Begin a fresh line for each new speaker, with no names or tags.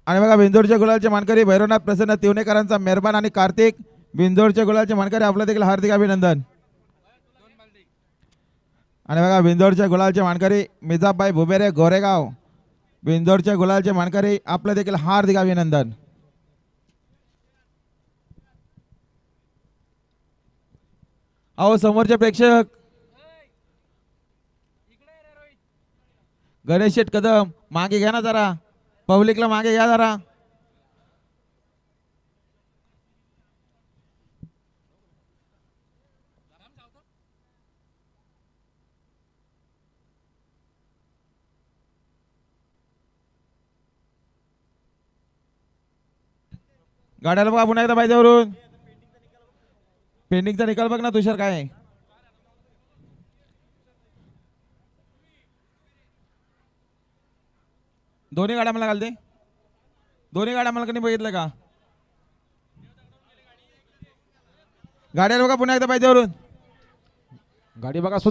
आणि बघा बिंदोडच्या गुलालचे मानकरी भैरवनाथ प्रसन्न तिवणेकरांचा मेहरबान आणि कार्तिक बिंदोडच्या गुलालचे मानकरी आपलं देखील हार्दिक अभिनंदन. आणि बघा बिंदोडच्या गुलालचे मानकरी मिजाबाई भुबेरे गोरेगाव बिंदोडच्या गुलालचे मानकरी आपलं देखील हार्दिक अभिनंदन. अहो समोरचे प्रेक्षक गणेश शेठ कदम मागे घ्या ना जरा, पब्लिकला मागे घ्या जरा. गाड्याला बघा पुन्हा एकदा पाहिजेवरून पेंडिंगचा निकाल बघ ना तुषार काय आहे. दोन्ही गाड्या मला घालते, दोन्ही गाड्या मला कधी बघितलं का. गाड्याला बघा पुन्हा एकदा पाहिजेवरून गाडी बघा.